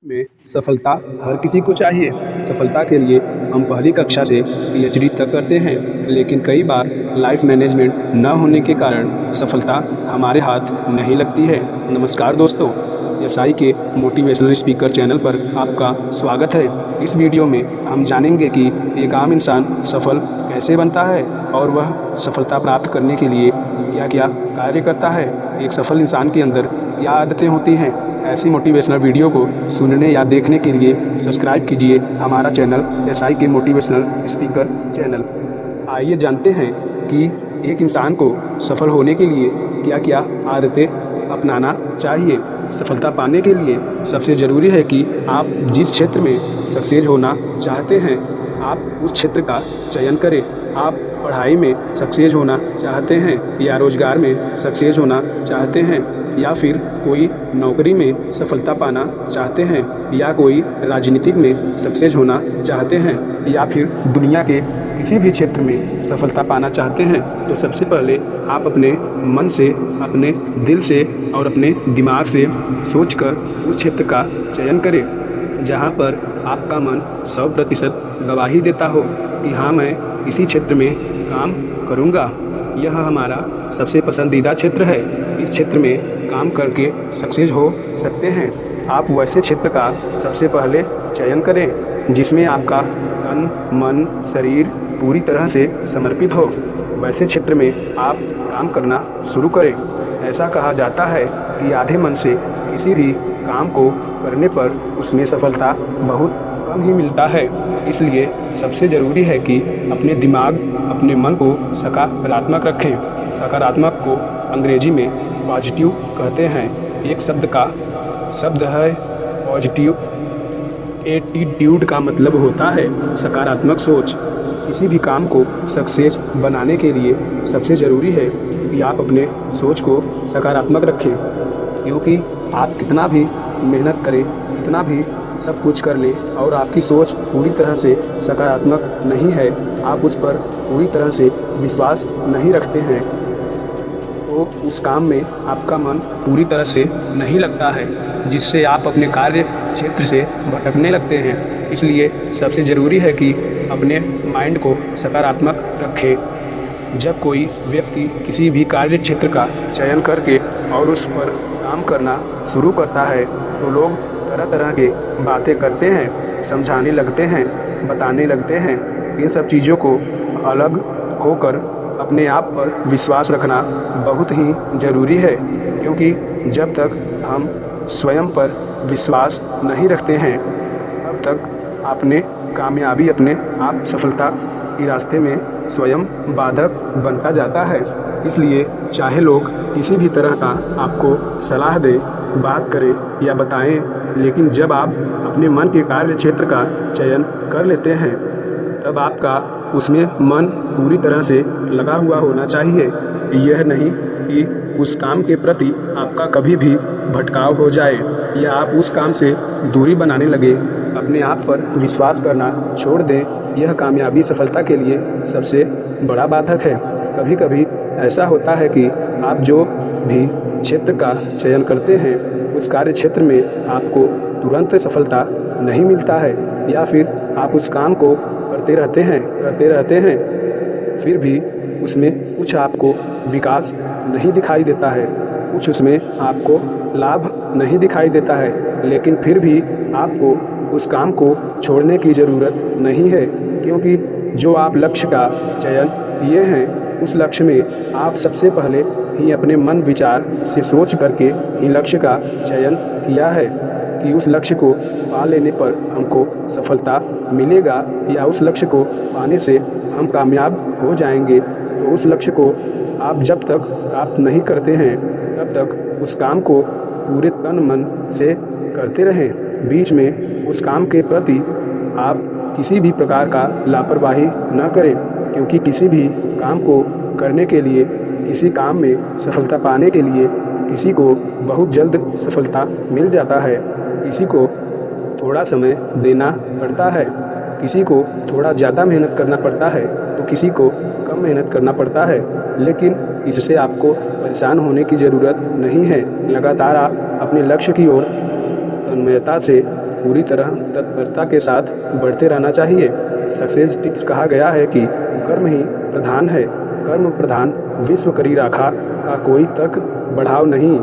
में सफलता हर किसी को चाहिए। सफलता के लिए हम पहली कक्षा से पीएचडी तक करते हैं, लेकिन कई बार लाइफ मैनेजमेंट न होने के कारण सफलता हमारे हाथ नहीं लगती है। नमस्कार दोस्तों, एसआई के मोटिवेशनल स्पीकर चैनल पर आपका स्वागत है। इस वीडियो में हम जानेंगे कि एक आम इंसान सफल कैसे बनता है और वह सफलता प्राप्त करने के लिए क्या क्या कार्य करता है। एक सफल इंसान के अंदर क्या आदतें होती हैं। ऐसी मोटिवेशनल वीडियो को सुनने या देखने के लिए सब्सक्राइब कीजिए हमारा चैनल एसआई के मोटिवेशनल स्पीकर चैनल। आइए जानते हैं कि एक इंसान को सफल होने के लिए क्या क्या आदतें अपनाना चाहिए। सफलता पाने के लिए सबसे ज़रूरी है कि आप जिस क्षेत्र में सक्सेस होना चाहते हैं, आप उस क्षेत्र का चयन करें। आप पढ़ाई में सक्सेस होना चाहते हैं या रोज़गार में सक्सेस होना चाहते हैं, या फिर कोई नौकरी में सफलता पाना चाहते हैं, या कोई राजनीतिक में सक्सेस होना चाहते हैं, या फिर दुनिया के किसी भी क्षेत्र में सफलता पाना चाहते हैं, तो सबसे पहले आप अपने मन से, अपने दिल से और अपने दिमाग से सोचकर उस क्षेत्र का चयन करें जहां पर आपका मन 100% गवाही देता हो कि हाँ, मैं इसी क्षेत्र में काम करूँगा। यह हमारा सबसे पसंदीदा क्षेत्र है। इस क्षेत्र में काम करके सक्सेस हो सकते हैं। आप वैसे क्षेत्र का सबसे पहले चयन करें जिसमें आपका तन, मन, शरीर पूरी तरह से समर्पित हो। वैसे क्षेत्र में आप काम करना शुरू करें। ऐसा कहा जाता है कि आधे मन से किसी भी काम को करने पर उसमें सफलता बहुत कम ही मिलता है। इसलिए सबसे ज़रूरी है कि अपने दिमाग, अपने मन को सकारात्मक रखें। सकारात्मक को अंग्रेजी में पॉजिटिव कहते हैं। एक शब्द है पॉजिटिव। एटीट्यूड का मतलब होता है सकारात्मक सोच। किसी भी काम को सक्सेस बनाने के लिए सबसे ज़रूरी है कि आप अपने सोच को सकारात्मक रखें, क्योंकि आप कितना भी मेहनत करें, कितना भी सब कुछ कर लें और आपकी सोच पूरी तरह से सकारात्मक नहीं है, आप उस पर पूरी तरह से विश्वास नहीं रखते हैं, तो उस काम में आपका मन पूरी तरह से नहीं लगता है, जिससे आप अपने कार्य क्षेत्र से भटकने लगते हैं। इसलिए सबसे ज़रूरी है कि अपने माइंड को सकारात्मक रखें। जब कोई व्यक्ति किसी भी कार्य क्षेत्र का चयन करके और उस पर काम करना शुरू करता है, तो लोग तरह तरह के बातें करते हैं, समझाने लगते हैं, बताने लगते हैं। इन सब चीज़ों को अलग होकर अपने आप पर विश्वास रखना बहुत ही ज़रूरी है, क्योंकि जब तक हम स्वयं पर विश्वास नहीं रखते हैं, तब तक अपने कामयाबी, अपने आप सफलता के रास्ते में स्वयं बाधक बनता जाता है। इसलिए चाहे लोग किसी भी तरह का आपको सलाह दें, बात करें या बताएं, लेकिन जब आप अपने मन के कार्य क्षेत्र का चयन कर लेते हैं, तब आपका उसमें मन पूरी तरह से लगा हुआ होना चाहिए। यह नहीं कि उस काम के प्रति आपका कभी भी भटकाव हो जाए या आप उस काम से दूरी बनाने लगे, अपने आप पर विश्वास करना छोड़ दें। यह कामयाबी, सफलता के लिए सबसे बड़ा बाधक है। कभी कभी ऐसा होता है कि आप जो भी क्षेत्र का चयन करते हैं, उस कार्य क्षेत्र में आपको तुरंत सफलता नहीं मिलता है, या फिर आप उस काम को करते रहते हैं, फिर भी उसमें कुछ आपको विकास नहीं दिखाई देता है, कुछ उसमें आपको लाभ नहीं दिखाई देता है। लेकिन फिर भी आपको उस काम को छोड़ने की ज़रूरत नहीं है, क्योंकि जो आप लक्ष्य का चयन किए हैं, उस लक्ष्य में आप सबसे पहले ही अपने मन विचार से सोच करके ही लक्ष्य का चयन किया है कि उस लक्ष्य को पा लेने पर हमको सफलता मिलेगा, या उस लक्ष्य को पाने से हम कामयाब हो जाएंगे। तो उस लक्ष्य को आप जब तक प्राप्त नहीं करते हैं, तब तक उस काम को पूरे तन मन से करते रहें। बीच में उस काम के प्रति आप किसी भी प्रकार का लापरवाही न करें, क्योंकि किसी भी काम को करने के लिए, किसी काम में सफलता पाने के लिए किसी को बहुत जल्द सफलता मिल जाता है, किसी को थोड़ा समय देना पड़ता है, किसी को थोड़ा ज़्यादा मेहनत करना पड़ता है, तो किसी को कम मेहनत करना पड़ता है। लेकिन इससे आपको परेशान होने की ज़रूरत नहीं है। लगातार आप अपने लक्ष्य की ओर तन्मयता से पूरी तरह तत्परता के साथ बढ़ते रहना चाहिए। सक्सेस टिप्स कहा गया है कि कर्म ही प्रधान है, कर्म प्रधान विश्व करी राखा का कोई तर्क बढ़ाव नहीं।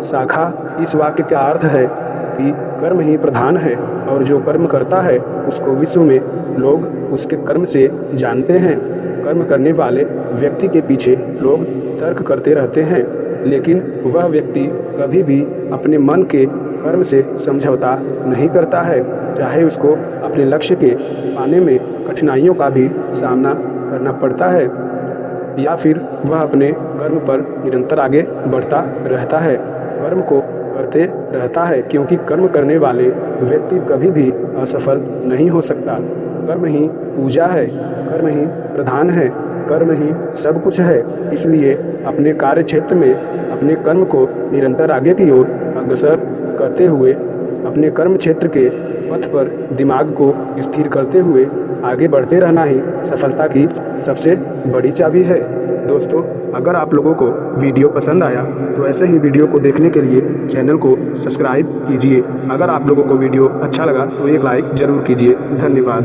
शाखा इस वाक्य का अर्थ है कि कर्म ही प्रधान है और जो कर्म करता है उसको विश्व में लोग उसके कर्म से जानते हैं। कर्म करने वाले व्यक्ति के पीछे लोग तर्क करते रहते हैं, लेकिन वह व्यक्ति कभी भी अपने मन के कर्म से समझौता नहीं करता है, चाहे उसको अपने लक्ष्य के पाने में कठिनाइयों का भी सामना करना पड़ता है या फिर वह अपने कर्म पर निरंतर आगे बढ़ता रहता है, कर्म को करते रहता है, क्योंकि कर्म करने वाले व्यक्ति कभी भी असफल नहीं हो सकता। कर्म ही पूजा है, कर्म ही प्रधान है, कर्म ही सब कुछ है। इसलिए अपने कार्य क्षेत्र में अपने कर्म को निरंतर आगे की ओर अग्रसर करते हुए अपने कर्म क्षेत्र के पथ पर दिमाग को स्थिर करते हुए आगे बढ़ते रहना ही सफलता की सबसे बड़ी चाबी है। दोस्तों, अगर आप लोगों को वीडियो पसंद आया तो ऐसे ही वीडियो को देखने के लिए चैनल को सब्सक्राइब कीजिए। अगर आप लोगों को वीडियो अच्छा लगा तो एक लाइक ज़रूर कीजिए। धन्यवाद।